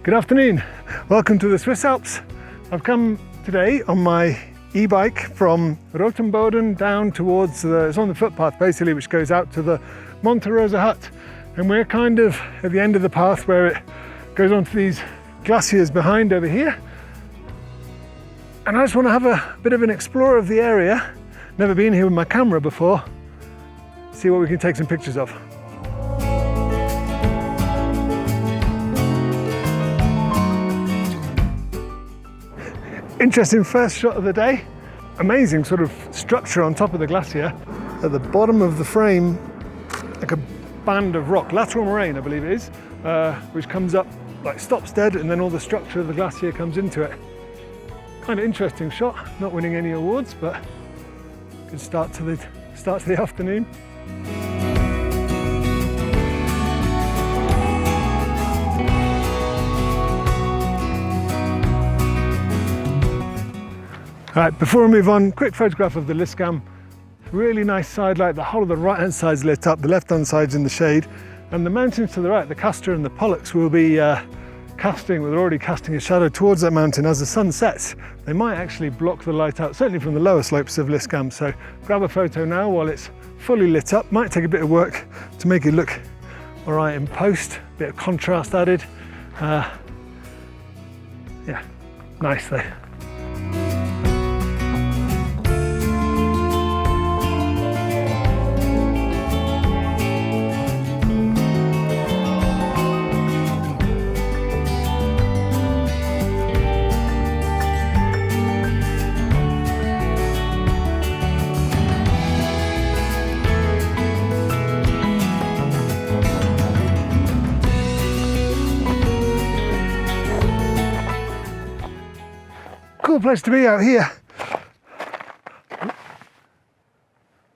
Good afternoon, welcome to the Swiss Alps. I've come today on my e-bike from Rotenboden down towards it's on the footpath basically, which goes out to the Monte Rosa hut. And we're kind of at the end of the path where it goes onto these glaciers behind over here. And I just want to have a bit of an explore of the area. Never been here with my camera before. See what we can take some pictures of. Interesting first shot of the day. Amazing sort of structure on top of the glacier. At the bottom of the frame, like a band of rock, lateral moraine I believe it is, which comes up, like stops dead, and then all the structure of the glacier comes into it. Kind of interesting shot, not winning any awards, but good start to the afternoon. All right, before we move on, quick photograph of the Lyskamm. Really nice side light, the whole of the right-hand side's lit up, the left-hand side's in the shade, and the mountains to the right, the Castor and the Pollux, will be they're already casting a shadow towards that mountain. As the sun sets, they might actually block the light out, certainly from the lower slopes of Lyskamm. So grab a photo now while it's fully lit up. Might take a bit of work to make it look all right in post, bit of contrast added. Yeah, nice though. Cool place to be out here.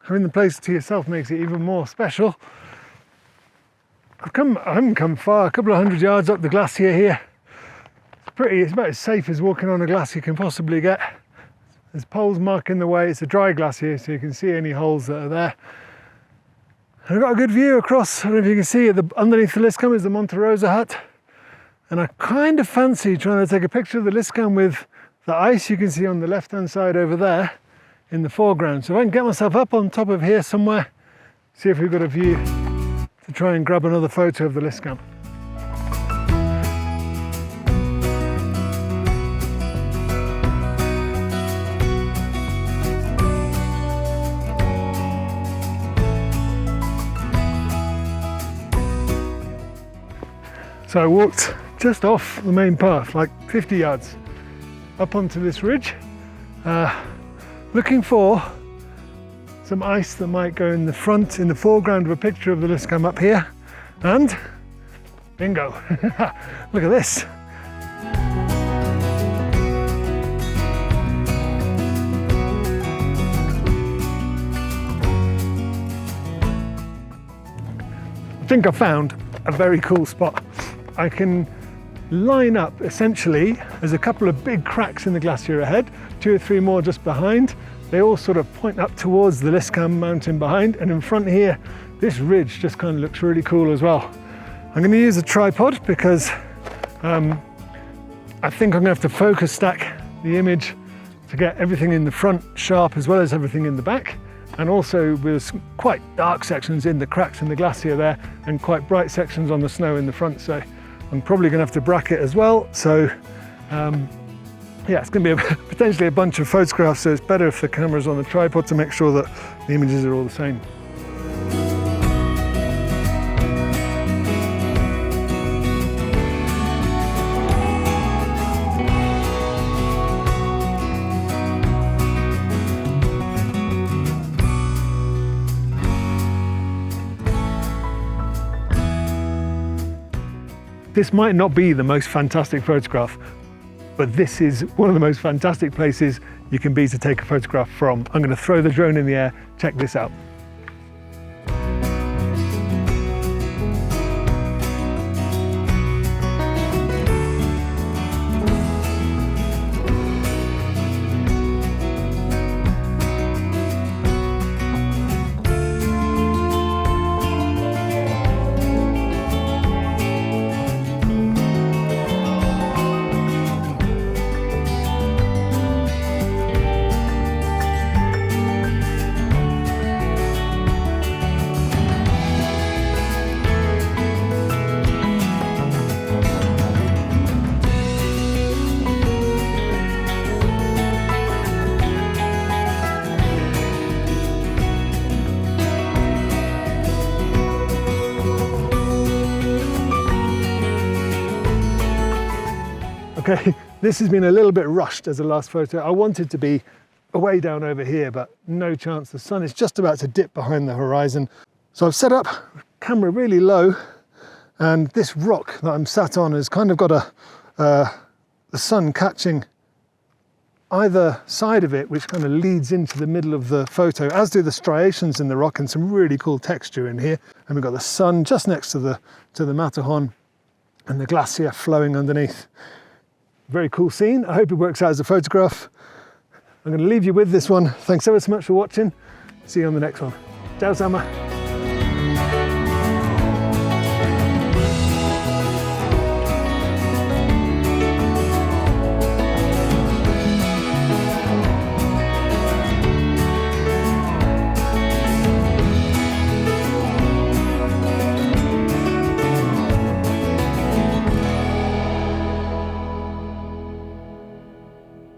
Having the place to yourself makes it even more special. I haven't come far, a couple of 100 yards up the glacier here. It's about as safe as walking on a glacier can possibly get. There's poles marking the way. It's a dry glacier, so you can see any holes that are there. And I've got a good view across, I don't know if you can see it, underneath the Lyskamm is the Monte Rosa hut. And I kind of fancy trying to take a picture of the Lyskamm with the ice you can see on the left-hand side over there in the foreground. So if I can get myself up on top of here somewhere, see if we've got a view to try and grab another photo of the Lyskamm. So I walked just off the main path, like 50 yards. Up onto this ridge, looking for some ice that might go in the foreground of a picture of the Lyskamm up here, and bingo, look at this. I think I found a very cool spot. I can line up essentially, there's a couple of big cracks in the glacier ahead, 2 or 3 more just behind. They all sort of point up towards the Lyskamm mountain behind, and in front here, this ridge just kind of looks really cool as well. I'm going to use a tripod because I think I'm going to have to focus stack the image to get everything in the front sharp as well as everything in the back, and also with quite dark sections in the cracks in the glacier there and quite bright sections on the snow in the front. So I'm probably going to have to bracket as well, so yeah, it's going to be potentially a bunch of photographs, so it's better if the camera's on the tripod to make sure that the images are all the same. This might not be the most fantastic photograph, but this is one of the most fantastic places you can be to take a photograph from. I'm going to throw the drone in the air, check this out. Okay, this has been a little bit rushed as a last photo. I wanted to be way down over here, but no chance. The sun is just about to dip behind the horizon. So I've set up camera really low, and this rock that I'm sat on has kind of got the sun catching either side of it, which kind of leads into the middle of the photo, as do the striations in the rock and some really cool texture in here. And we've got the sun just next to the Matterhorn and the glacier flowing underneath. Very cool scene. I hope it works out as a photograph. I'm going to leave you with this one. Thanks ever so much for watching. See you on the next one. Ciao, Zermatt.